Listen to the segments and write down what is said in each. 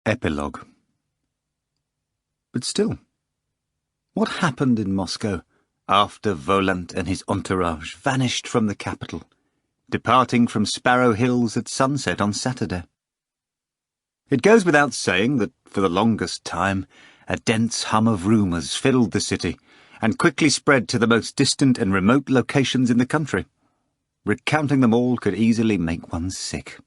Epilogue. But still, what happened in Moscow after Woland and his entourage vanished from the capital, departing from Sparrow Hills at sunset on Saturday? It goes without saying that, for the longest time, a dense hum of rumours filled the city and quickly spread to the most distant and remote locations in the country. Recounting them all could easily make one sick.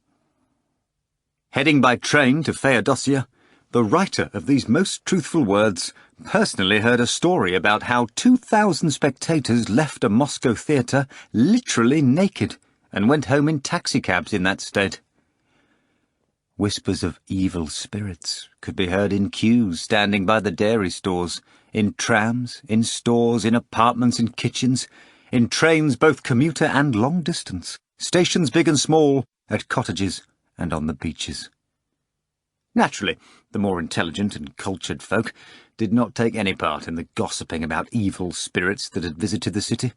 Heading by train to Feodosia, the writer of these most truthful words personally heard a story about how 2,000 spectators left a Moscow theatre literally naked and went home in taxicabs in that state. Whispers of evil spirits could be heard in queues standing by the dairy stores, in trams, in stores, in apartments and kitchens, in trains both commuter and long distance, stations big and small, at cottages and on the beaches. Naturally, the more intelligent and cultured folk did not take any part in the gossiping about evil spirits that had visited the city.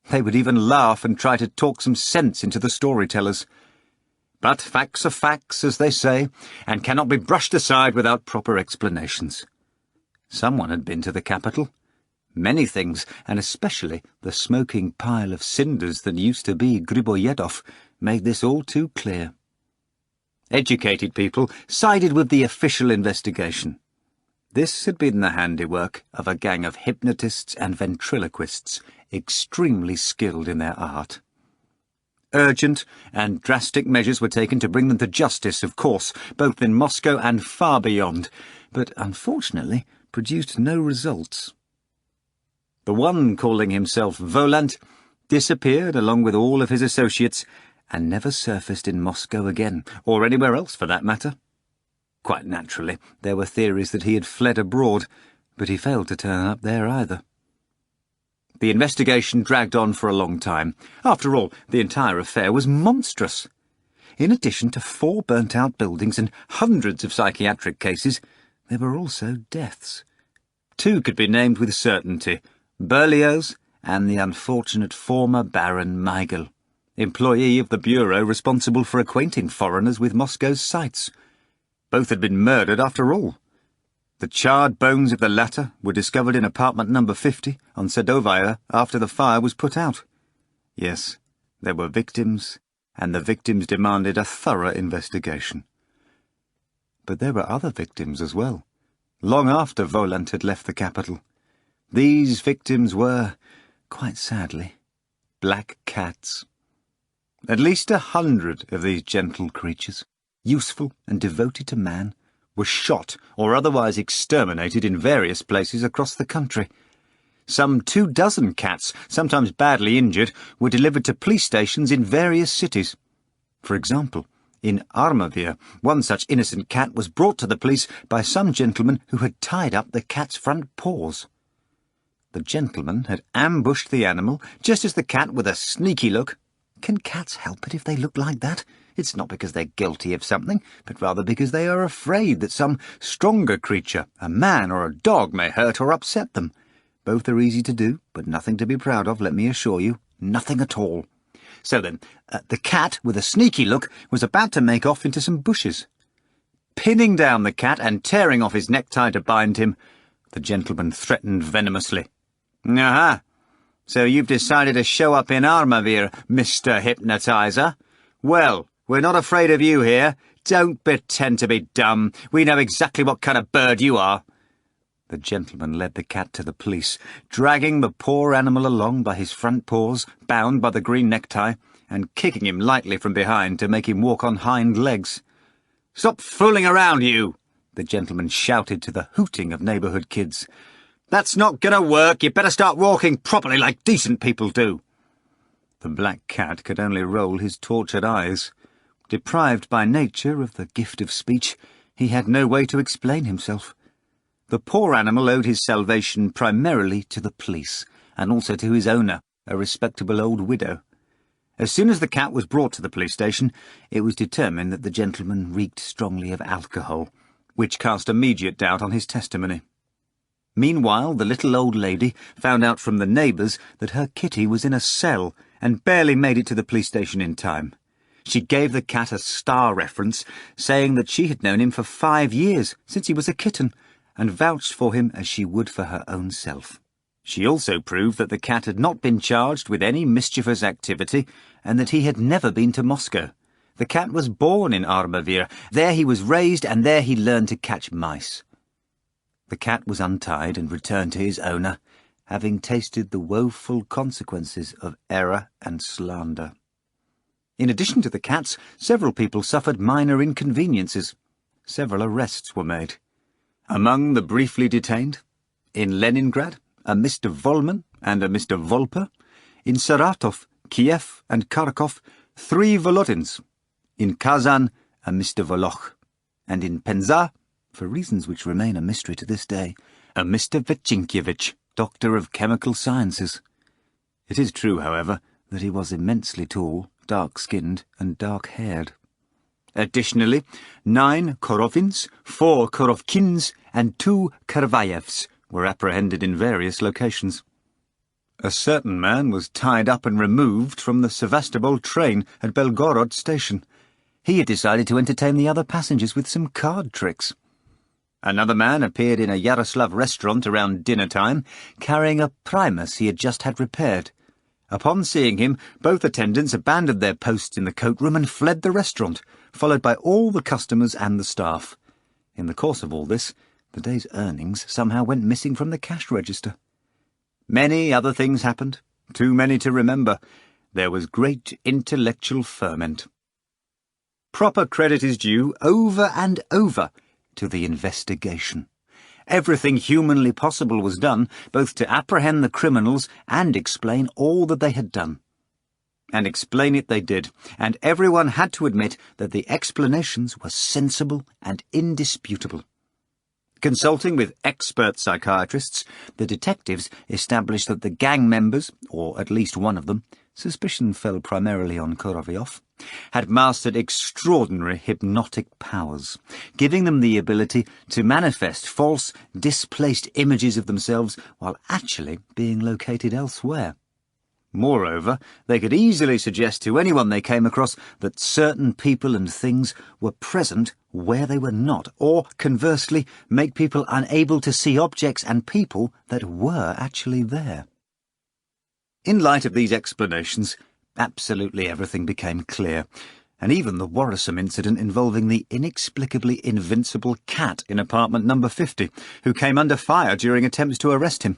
They would even laugh and try to talk some sense into the storytellers. But facts are facts, as they say, and cannot be brushed aside without proper explanations. Someone had been to the capital. Many things, and especially the smoking pile of cinders that used to be Griboyedov, made this all too clear. Educated people sided with the official investigation. This had been the handiwork of a gang of hypnotists and ventriloquists, extremely skilled in their art. Urgent and drastic measures were taken to bring them to justice, of course, both in Moscow and far beyond, but unfortunately produced no results. The one calling himself Woland disappeared along with all of his associates and never surfaced in Moscow again, or anywhere else for that matter. Quite naturally, there were theories that he had fled abroad, but he failed to turn up there either. The investigation dragged on for a long time. After all, the entire affair was monstrous. In addition to 4 burnt-out buildings and hundreds of psychiatric cases, there were also deaths. 2 could be named with certainty: Berlioz and the unfortunate former Baron Mikhail, employee of the bureau responsible for acquainting foreigners with Moscow's sights. Both had been murdered after all. The charred bones of the latter were discovered in apartment number 50 on Sadovaya after the fire was put out. Yes, there were victims, and the victims demanded a thorough investigation. But there were other victims as well, long after Woland had left the capital. These victims were, quite sadly, black cats. At least 100 of these gentle creatures, useful and devoted to man, were shot or otherwise exterminated in various places across the country. Some 24 cats, sometimes badly injured, were delivered to police stations in various cities. For example, in Armavir, one such innocent cat was brought to the police by some gentleman who had tied up the cat's front paws. The gentleman had ambushed the animal, just as the cat, with a sneaky look— Can cats help it if they look like that? It's not because they're guilty of something, but rather because they are afraid that some stronger creature, a man or a dog, may hurt or upset them. Both are easy to do, but nothing to be proud of, let me assure you. Nothing at all. So then, the cat, with a sneaky look, was about to make off into some bushes. Pinning down the cat and tearing off his necktie to bind him, the gentleman threatened venomously. "Aha! So you've decided to show up in Armavir, Mr. Hypnotizer? Well, we're not afraid of you here. Don't pretend to be dumb. We know exactly what kind of bird you are." The gentleman led the cat to the police, dragging the poor animal along by his front paws, bound by the green necktie, and kicking him lightly from behind to make him walk on hind legs. "Stop fooling around, you!" the gentleman shouted to the hooting of neighbourhood kids. "That's not going to work. You better start walking properly like decent people do." The black cat could only roll his tortured eyes. Deprived by nature of the gift of speech, he had no way to explain himself. The poor animal owed his salvation primarily to the police, and also to his owner, a respectable old widow. As soon as the cat was brought to the police station, it was determined that the gentleman reeked strongly of alcohol, which cast immediate doubt on his testimony. Meanwhile, the little old lady found out from the neighbours that her kitty was in a cell and barely made it to the police station in time. She gave the cat a star reference, saying that she had known him for 5 years, since he was a kitten, and vouched for him as she would for her own self. She also proved that the cat had not been charged with any mischievous activity, and that he had never been to Moscow. The cat was born in Armavir. There he was raised, and there he learned to catch mice. The cat was untied and returned to his owner, having tasted the woeful consequences of error and slander. In addition to the cats, several people suffered minor inconveniences. Several arrests were made. Among the briefly detained, in Leningrad, a Mr. Volman and a Mr. Volper; in Saratov, Kiev and Kharkov, 3 Volodins; in Kazan, a Mr. Voloch; and in Penza, for reasons which remain a mystery to this day, a Mr. Vechinkievich, Doctor of Chemical Sciences. It is true, however, that he was immensely tall, dark-skinned and dark-haired. Additionally, 9 Korovins, 4 Korovkins and 2 Karvayevs were apprehended in various locations. A certain man was tied up and removed from the Sevastopol train at Belgorod station. He had decided to entertain the other passengers with some card tricks. Another man appeared in a Yaroslav restaurant around dinner-time, carrying a primus he had just had repaired. Upon seeing him, both attendants abandoned their posts in the coat-room and fled the restaurant, followed by all the customers and the staff. In the course of all this, the day's earnings somehow went missing from the cash register. Many other things happened, too many to remember. There was great intellectual ferment. Proper credit is due, over and over, to the investigation. Everything humanly possible was done, both to apprehend the criminals and explain all that they had done. And explain it they did, and everyone had to admit that the explanations were sensible and indisputable. Consulting with expert psychiatrists, the detectives established that the gang members, or at least one of them, suspicion fell primarily on Korovyov, had mastered extraordinary hypnotic powers, giving them the ability to manifest false, displaced images of themselves while actually being located elsewhere. Moreover, they could easily suggest to anyone they came across that certain people and things were present where they were not, or, conversely, make people unable to see objects and people that were actually there. In light of these explanations, absolutely everything became clear, and even the worrisome incident involving the inexplicably invincible cat in apartment number 50, who came under fire during attempts to arrest him.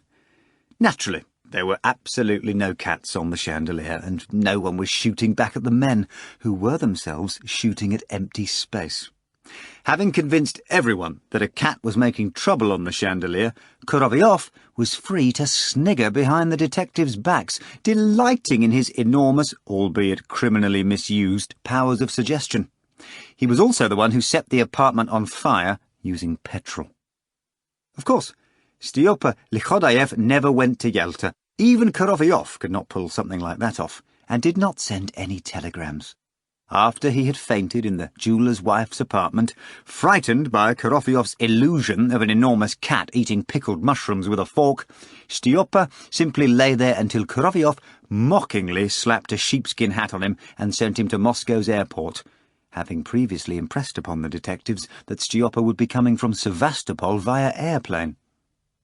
Naturally, there were absolutely no cats on the chandelier, and no one was shooting back at the men, who were themselves shooting at empty space. Having convinced everyone that a cat was making trouble on the chandelier, Korovyov was free to snigger behind the detectives' backs, delighting in his enormous, albeit criminally misused, powers of suggestion. He was also the one who set the apartment on fire using petrol. Of course, Styopa Likhodayev never went to Yalta. Even Korovyov could not pull something like that off, and did not send any telegrams. After he had fainted in the jeweller's wife's apartment, frightened by Korovyov's illusion of an enormous cat eating pickled mushrooms with a fork, Styopa simply lay there until Korovyov mockingly slapped a sheepskin hat on him and sent him to Moscow's airport, having previously impressed upon the detectives that Styopa would be coming from Sevastopol via airplane.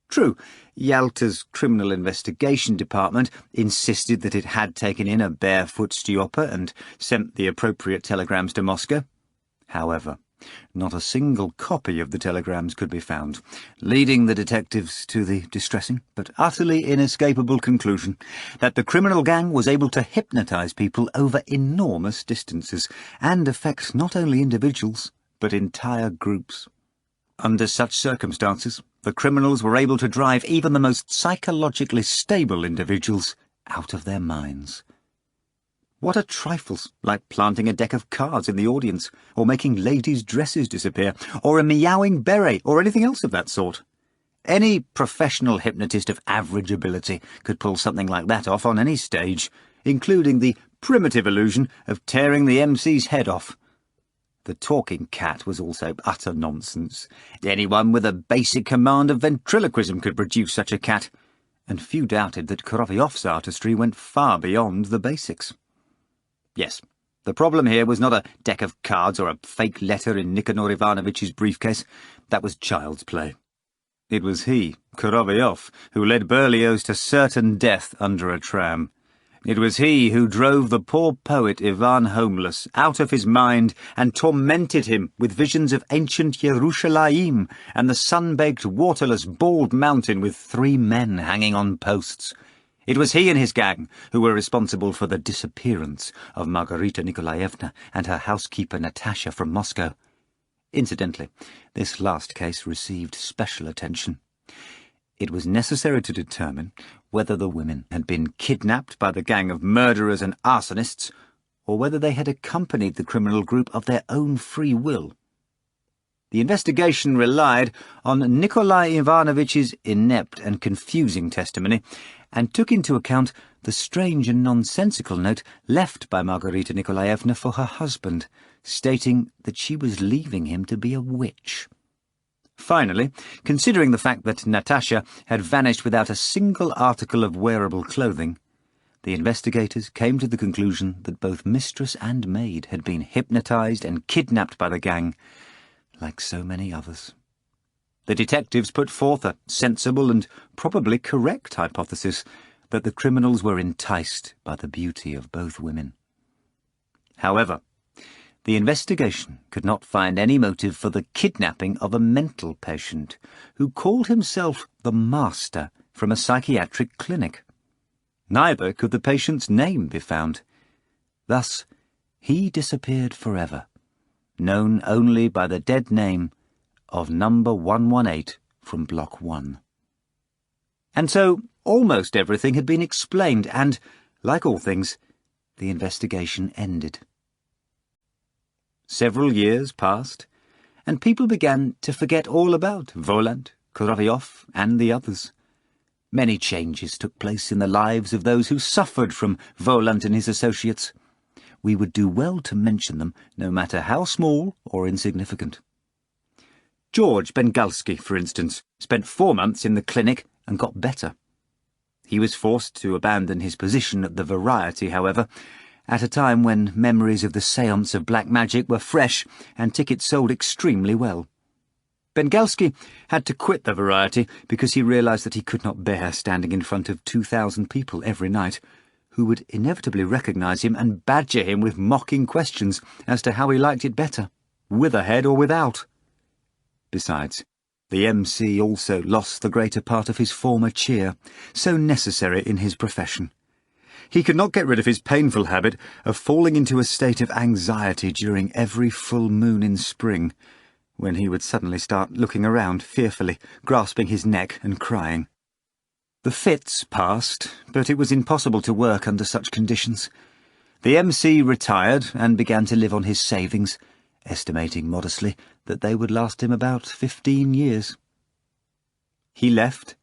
True, Yalta's Criminal Investigation Department insisted that it had taken in a barefoot Styopa and sent the appropriate telegrams to Moscow. However, not a single copy of the telegrams could be found, leading the detectives to the distressing but utterly inescapable conclusion that the criminal gang was able to hypnotize people over enormous distances and affect not only individuals but entire groups. Under such circumstances, the criminals were able to drive even the most psychologically stable individuals out of their minds. What are trifles like planting a deck of cards in the audience, or making ladies' dresses disappear, or a meowing beret, or anything else of that sort? Any professional hypnotist of average ability could pull something like that off on any stage, including the primitive illusion of tearing the MC's head off. The talking cat was also utter nonsense. Anyone with a basic command of ventriloquism could produce such a cat, and few doubted that Korovyov's artistry went far beyond the basics. Yes, The problem here was not a deck of cards or a fake letter in Nikanor Ivanovich's briefcase. That was child's play. It was he, Korovyov, who led Berlioz to certain death under a tram. It was he who drove the poor poet Ivan Homeless out of his mind and tormented him with visions of ancient Yerushalayim and the sun-baked, waterless, bald mountain with 3 men hanging on posts. It was he and his gang who were responsible for the disappearance of Margarita Nikolaevna and her housekeeper Natasha from Moscow. Incidentally, this last case received special attention. It was necessary to determine whether the women had been kidnapped by the gang of murderers and arsonists, or whether they had accompanied the criminal group of their own free will. The investigation relied on Nikolai Ivanovich's inept and confusing testimony, and took into account the strange and nonsensical note left by Margarita Nikolaevna for her husband, stating that she was leaving him to be a witch. Finally, considering the fact that Natasha had vanished without a single article of wearable clothing, the investigators came to the conclusion that both mistress and maid had been hypnotized and kidnapped by the gang, like so many others. The detectives put forth a sensible and probably correct hypothesis that the criminals were enticed by the beauty of both women. However, the investigation could not find any motive for the kidnapping of a mental patient who called himself the Master from a psychiatric clinic. Neither could the patient's name be found. Thus, he disappeared forever, known only by the dead name of number 118 from Block 1. And so almost everything had been explained, and, like all things, the investigation ended. Several years passed, and people began to forget all about Woland, Korovyov, and the others. Many changes took place in the lives of those who suffered from Woland and his associates. We would do well to mention them, no matter how small or insignificant. George Bengalski, for instance, spent 4 months in the clinic and got better. He was forced to abandon his position at the Variety, however, at a time when memories of the séance of black magic were fresh and tickets sold extremely well. Bengalski had to quit the Variety because he realised that he could not bear standing in front of 2,000 people every night, who would inevitably recognise him and badger him with mocking questions as to how he liked it better, with a head or without. Besides, the MC also lost the greater part of his former cheer, so necessary in his profession. He could not get rid of his painful habit of falling into a state of anxiety during every full moon in spring, when he would suddenly start looking around fearfully, grasping his neck and crying. The fits passed, but it was impossible to work under such conditions. The MC retired and began to live on his savings, estimating modestly that they would last him about 15 years. He left,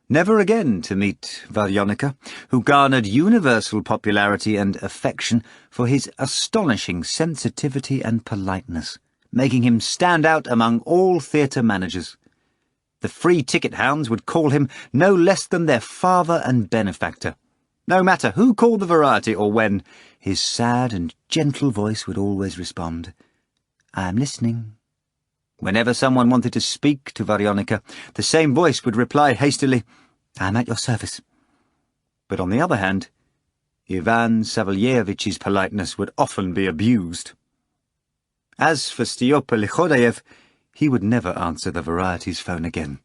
never again to meet Varyonika, who garnered universal popularity and affection for his astonishing sensitivity and politeness, making him stand out among all theatre managers. The free ticket hounds would call him no less than their father and benefactor. No matter who called the Variety or when, his sad and gentle voice would always respond, "I am listening." Whenever someone wanted to speak to Varyonika, the same voice would reply hastily, "I am at your service." But on the other hand, Ivan Savelyevich's politeness would often be abused. As for Styopa Likhodayev, he would never answer the Variety's phone again.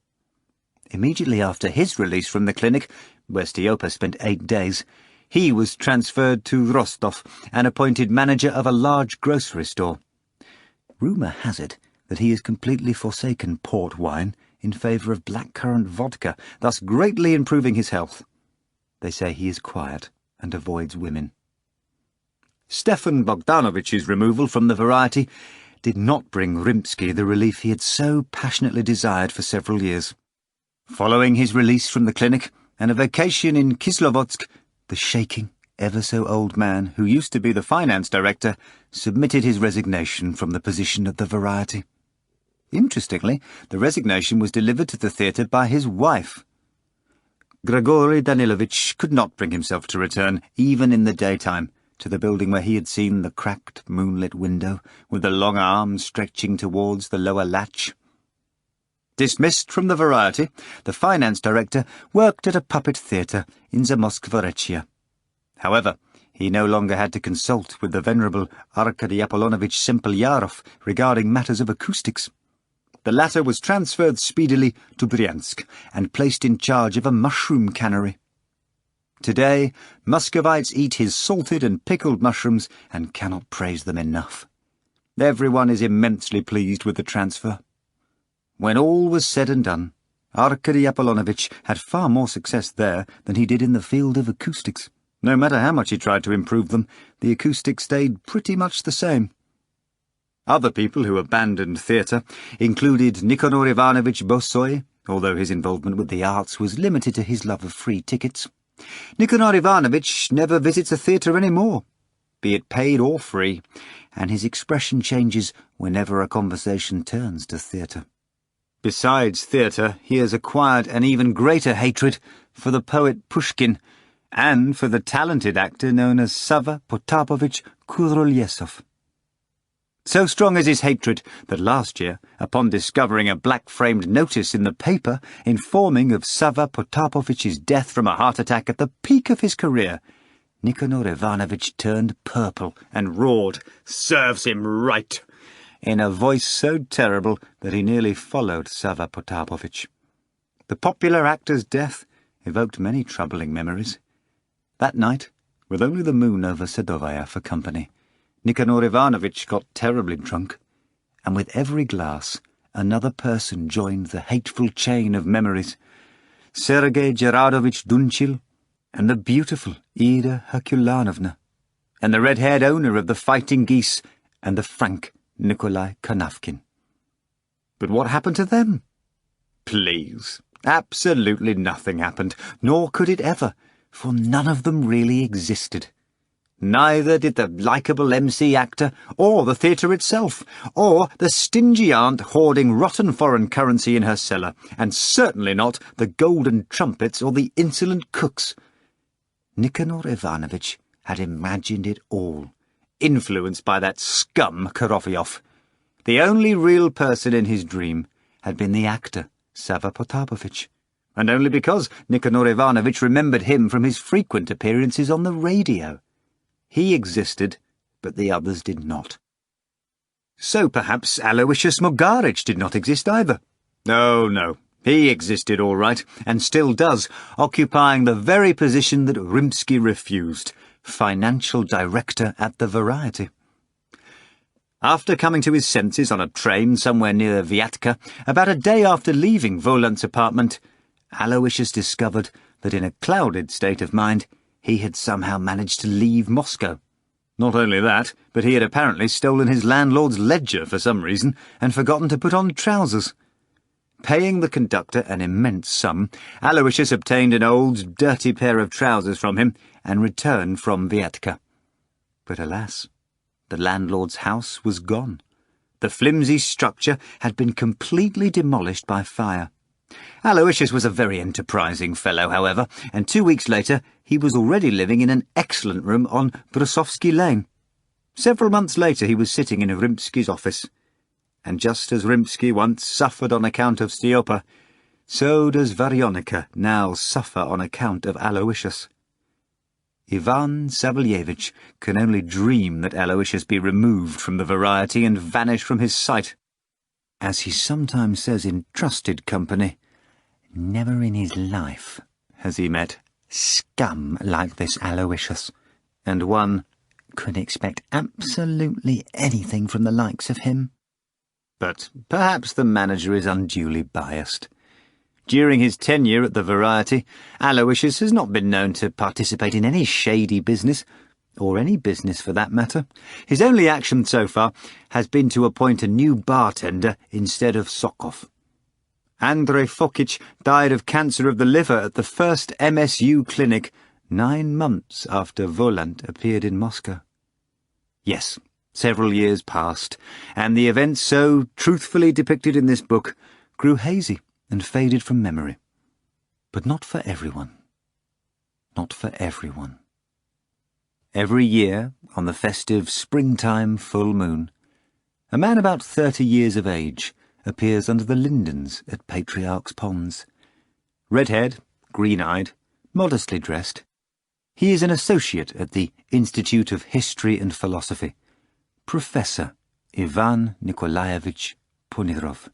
Immediately after his release from the clinic, where Styopa spent 8 days, he was transferred to Rostov and appointed manager of a large grocery store. Rumour has it that he has completely forsaken port wine in favour of blackcurrant vodka, thus greatly improving his health. They say he is quiet and avoids women. Stefan Bogdanovich's removal from the Variety did not bring Rimsky the relief he had so passionately desired for several years. Following his release from the clinic and a vacation in Kislovodsk, the shaking, ever-so-old man who used to be the finance director submitted his resignation from the position at the Variety. Interestingly, the resignation was delivered to the theatre by his wife. Grigory Danilovich could not bring himself to return, even in the daytime, to the building where he had seen the cracked moonlit window with the long arms stretching towards the lower latch. Dismissed from the Variety, the finance director worked at a puppet theatre in Zamoskvorechye. However, he no longer had to consult with the venerable Arkady Apollonovich Sempelyarov regarding matters of acoustics. The latter was transferred speedily to Bryansk and placed in charge of a mushroom cannery. Today, Muscovites eat his salted and pickled mushrooms and cannot praise them enough. Everyone is immensely pleased with the transfer. When all was said and done, Arkady Apollonovich had far more success there than he did in the field of acoustics. No matter how much he tried to improve them, the acoustics stayed pretty much the same. Other people who abandoned theatre included Nikanor Ivanovich Bosoy, although his involvement with the arts was limited to his love of free tickets. Nikanor Ivanovich never visits a theatre any more, be it paid or free, and his expression changes whenever a conversation turns to theatre. Besides theatre, he has acquired an even greater hatred for the poet Pushkin and for the talented actor known as Sava Potapovich Kurolyesov. So strong is his hatred that last year, upon discovering a black-framed notice in the paper informing of Sava Potapovich's death from a heart attack at the peak of his career, Nikanor Ivanovich turned purple and roared, "Serves him right!" in a voice so terrible that he nearly followed Sava Potapovich. The popular actor's death evoked many troubling memories. That night, with only the moon over Sadovaya for company, Nikanor Ivanovich got terribly drunk, and with every glass another person joined the hateful chain of memories. Sergei Gerardovich Dunchil, and the beautiful Ida Herkulanovna, and the red-haired owner of the Fighting Geese, and the frank Nikolai Kanavkin. But what happened to them? Please, absolutely nothing happened, nor could it ever, for none of them really existed. Neither did the likeable MC actor, or the theatre itself, or the stingy aunt hoarding rotten foreign currency in her cellar, and certainly not the golden trumpets or the insolent cooks. Nikanor Ivanovich had imagined it all, influenced by that scum Korovyov. The only real person in his dream had been the actor, Sava Potapovich, and only because Nikanor Ivanovich remembered him from his frequent appearances on the radio. He existed, but the others did not. So perhaps Aloysius Mogarich did not exist either. Oh, no, he existed all right, and still does, occupying the very position that Rimsky refused, financial director at the Variety. After coming to his senses on a train somewhere near Vyatka, about a day after leaving Woland's apartment, Aloysius discovered that in a clouded state of mind he had somehow managed to leave Moscow. Not only that, but he had apparently stolen his landlord's ledger for some reason and forgotten to put on trousers. Paying the conductor an immense sum, Aloysius obtained an old, dirty pair of trousers from him and returned from Vyatka. But alas, the landlord's house was gone. The flimsy structure had been completely demolished by fire. Aloysius was a very enterprising fellow, however, and 2 weeks later he was already living in an excellent room on Brusovsky Lane. Several months later he was sitting in Rimsky's office. And just as Rimsky once suffered on account of Stiopa, so does Varyonika now suffer on account of Aloysius. Ivan Savelyevich can only dream that Aloysius be removed from the Variety and vanish from his sight. As he sometimes says in trusted company, never in his life has he met scum like this Aloysius, and one could expect absolutely anything from the likes of him. But perhaps the manager is unduly biased. During his tenure at the Variety, Aloysius has not been known to participate in any shady business, or any business for that matter. His only action so far has been to appoint a new bartender instead of Sokov. Andrei Fokich died of cancer of the liver at the first MSU clinic 9 months after Woland appeared in Moscow. Yes, several years passed, and the events so truthfully depicted in this book grew hazy and faded from memory. But not for everyone. Not for everyone. Every year, on the festive springtime full moon, a man about 30 years of age appears under the lindens at Patriarch's Ponds. Red-haired, green-eyed, modestly dressed, he is an associate at the Institute of History and Philosophy, Professor Ivan Nikolaevich Punirov.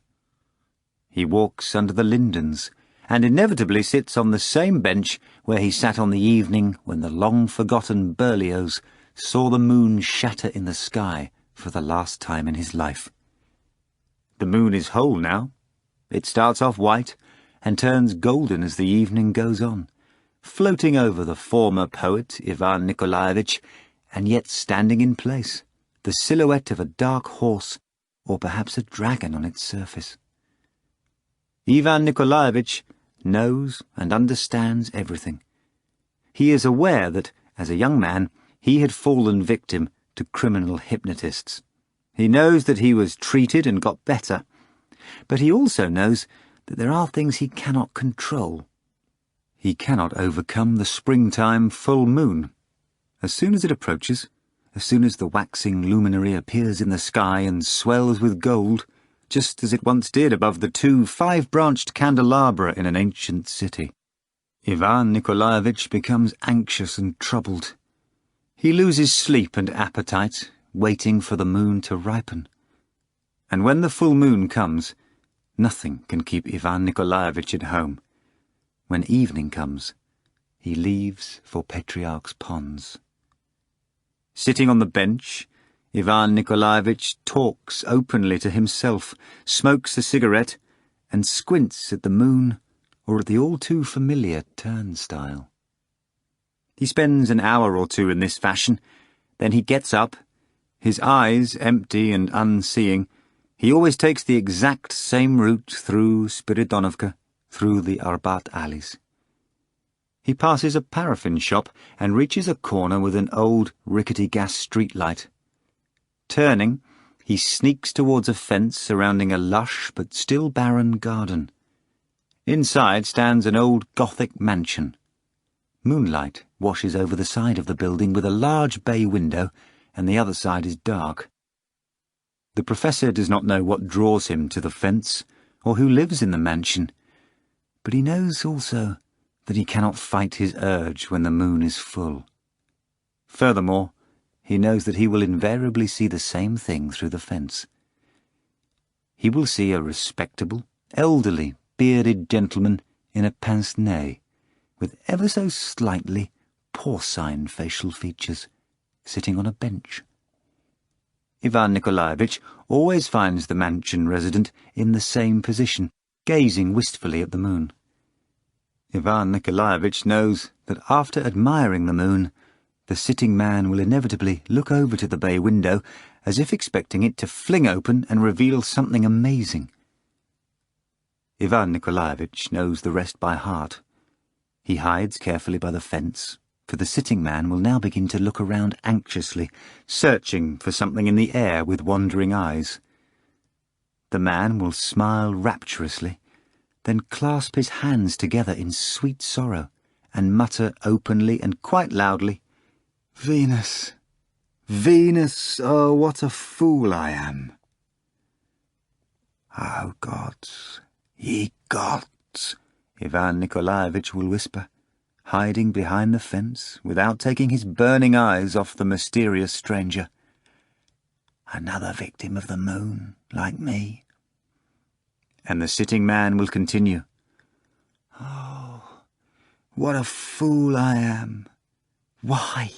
He walks under the lindens and inevitably sits on the same bench where he sat on the evening when the long-forgotten Berlioz saw the moon shatter in the sky for the last time in his life. The moon is whole now. It starts off white and turns golden as the evening goes on, floating over the former poet Ivan Nikolaevich, and yet standing in place, the silhouette of a dark horse or perhaps a dragon on its surface. Ivan Nikolaevich knows and understands everything. He is aware that, as a young man, he had fallen victim to criminal hypnotists. He knows that he was treated and got better, but he also knows that there are things he cannot control. He cannot overcome the springtime full moon. As soon as it approaches, as soon as the waxing luminary appears in the sky and swells with gold, just as it once did above the two five-branched candelabra in an ancient city, Ivan Nikolaevich becomes anxious and troubled. He loses sleep and appetite, waiting for the moon to ripen. And when the full moon comes, nothing can keep Ivan Nikolaevich at home. When evening comes, he leaves for Patriarch's Ponds. Sitting on the bench, Ivan Nikolaevich talks openly to himself, smokes a cigarette, and squints at the moon or at the all-too-familiar turnstile. He spends an hour or two in this fashion, then he gets up, his eyes empty and unseeing. He always takes the exact same route through Spiridonovka, through the Arbat alleys. He passes a paraffin shop and reaches a corner with an old, rickety gas streetlight. Turning, he sneaks towards a fence surrounding a lush but still barren garden. Inside stands an old Gothic mansion. Moonlight washes over the side of the building with a large bay window, and the other side is dark. The professor does not know what draws him to the fence, or who lives in the mansion, but he knows also that he cannot fight his urge when the moon is full. Furthermore, he knows that he will invariably see the same thing through the fence. He will see a respectable, elderly, bearded gentleman in a pince-nez, with ever so slightly porcine facial features, sitting on a bench. Ivan Nikolaevich always finds the mansion resident in the same position, gazing wistfully at the moon. Ivan Nikolaevich knows that after admiring the moon, the sitting man will inevitably look over to the bay window as if expecting it to fling open and reveal something amazing. Ivan Nikolaevich knows the rest by heart. He hides carefully by the fence, for the sitting man will now begin to look around anxiously, searching for something in the air with wandering eyes. The man will smile rapturously, then clasp his hands together in sweet sorrow, and mutter openly and quite loudly, "Venus, Venus, oh, what a fool I am!" "Oh, gods, ye gods," Ivan Nikolaevich will whisper, hiding behind the fence without taking his burning eyes off the mysterious stranger. "Another victim of the moon, like me." And the sitting man will continue, "Oh, what a fool I am! Why?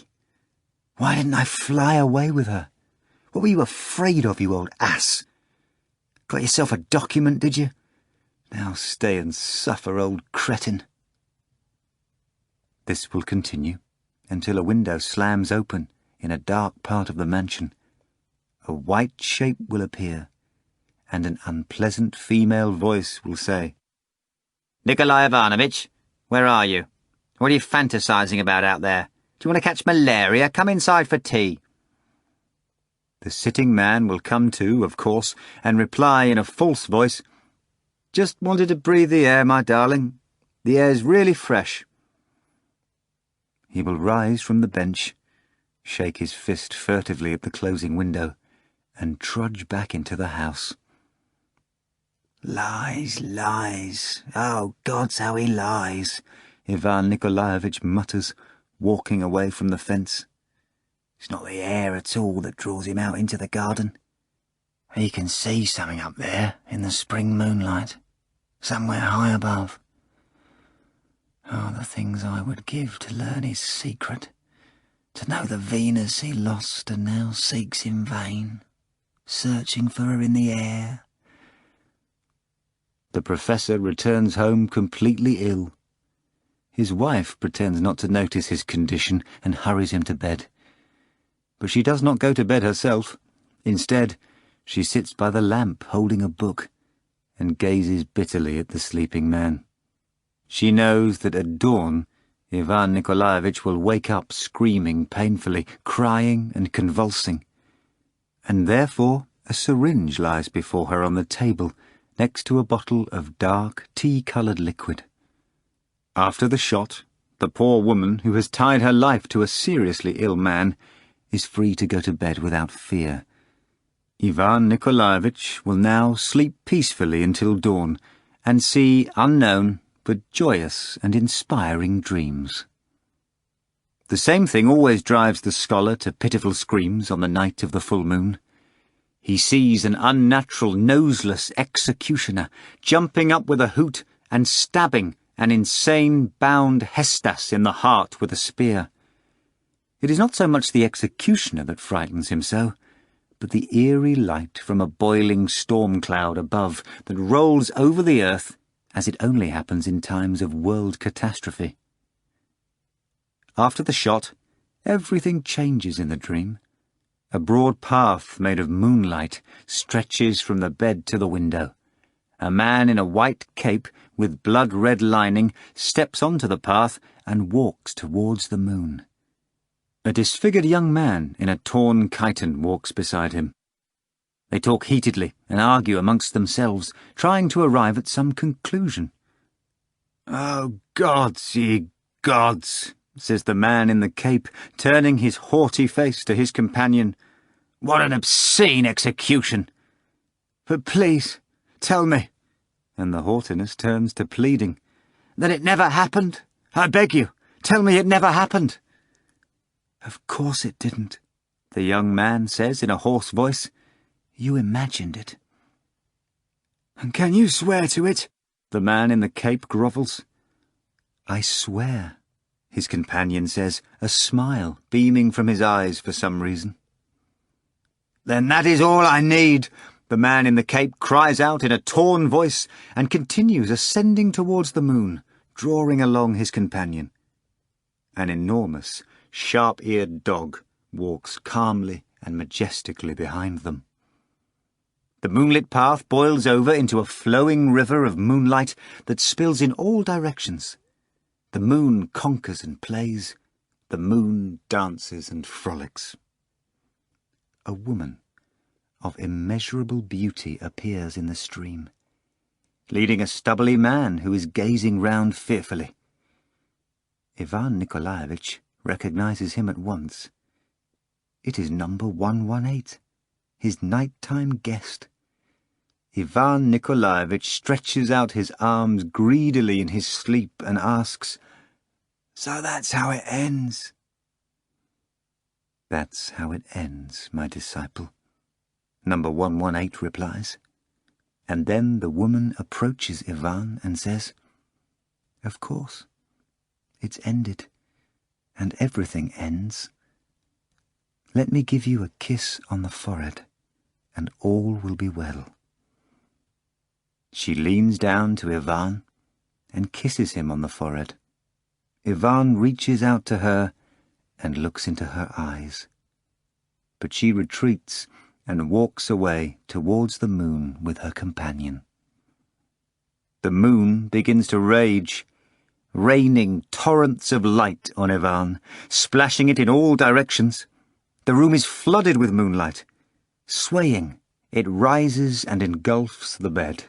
Why didn't I fly away with her? What were you afraid of, you old ass? Got yourself a document, did you? Now stay and suffer, old cretin." This will continue until a window slams open in a dark part of the mansion. A white shape will appear, and an unpleasant female voice will say, "Nikolai Ivanovich, where are you? What are you fantasizing about out there? Do you want to catch malaria? Come inside for tea." The sitting man will come to, of course, and reply in a false voice, "Just wanted to breathe the air, my darling. The air's really fresh." He will rise from the bench, shake his fist furtively at the closing window, and trudge back into the house. "Lies, lies. Oh, God's how he lies," Ivan Nikolaevich mutters, walking away from the fence. "It's not the air at all that draws him out into the garden. He can see something up there in the spring moonlight, somewhere high above. Oh, the things I would give to learn his secret, to know the Venus he lost and now seeks in vain, searching for her in the air." The professor returns home completely ill. His wife pretends not to notice his condition and hurries him to bed. But she does not go to bed herself. Instead, she sits by the lamp holding a book and gazes bitterly at the sleeping man. She knows that at dawn, Ivan Nikolaevich will wake up screaming painfully, crying and convulsing. And therefore a syringe lies before her on the table, next to a bottle of dark, tea-coloured liquid. After the shot, the poor woman, who has tied her life to a seriously ill man, is free to go to bed without fear. Ivan Nikolaevich will now sleep peacefully until dawn, and see unknown but joyous and inspiring dreams. The same thing always drives the scholar to pitiful screams on the night of the full moon. He sees an unnatural, noseless executioner jumping up with a hoot and stabbing an insane, bound Hestas in the heart with a spear. It is not so much the executioner that frightens him so, but the eerie light from a boiling storm cloud above that rolls over the earth as it only happens in times of world catastrophe. After the shot, everything changes in the dream. A broad path made of moonlight stretches from the bed to the window. A man in a white cape with blood-red lining steps onto the path and walks towards the moon. A disfigured young man in a torn chiton walks beside him. They talk heatedly and argue amongst themselves, trying to arrive at some conclusion. "Oh, gods, ye gods," says the man in the cape, turning his haughty face to his companion. "What an obscene execution! But please, tell me," and the haughtiness turns to pleading, "that it never happened. I beg you, tell me it never happened." "Of course it didn't," the young man says in a hoarse voice. "You imagined it." "And can you swear to it?" the man in the cape grovels. "I swear," his companion says, a smile beaming from his eyes for some reason. "Then that is all I need," the man in the cape cries out in a torn voice, and continues ascending towards the moon, drawing along his companion. An enormous, sharp-eared dog walks calmly and majestically behind them. The moonlit path boils over into a flowing river of moonlight that spills in all directions. The moon conquers and plays. The moon dances and frolics. A woman of immeasurable beauty appears in the stream, leading a stubbly man who is gazing round fearfully. Ivan Nikolaevich recognizes him at once. It is number 118, his nighttime guest. Ivan Nikolaevich stretches out his arms greedily in his sleep and asks, "So that's how it ends?" "That's how it ends, my disciple," number 118 replies. And then the woman approaches Ivan and says, "Of course, it's ended, and everything ends. Let me give you a kiss on the forehead, and all will be well." She leans down to Ivan and kisses him on the forehead. Ivan reaches out to her and looks into her eyes. But she retreats and walks away towards the moon with her companion. The moon begins to rage, raining torrents of light on Ivan, splashing it in all directions. The room is flooded with moonlight. Swaying, it rises and engulfs the bed.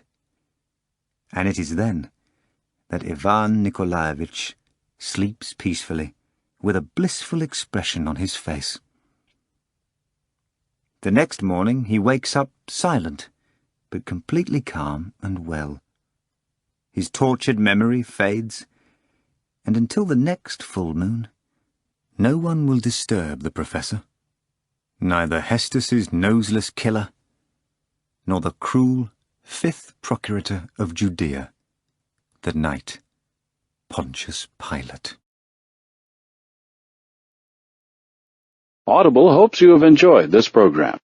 And it is then that Ivan Nikolaevich sleeps peacefully, with a blissful expression on his face. The next morning he wakes up silent, but completely calm and well. His tortured memory fades, and until the next full moon, no one will disturb the professor, neither Hestus's noseless killer, nor the cruel 5th Procurator of Judea, the knight Pontius Pilate. Audible hopes you have enjoyed this program.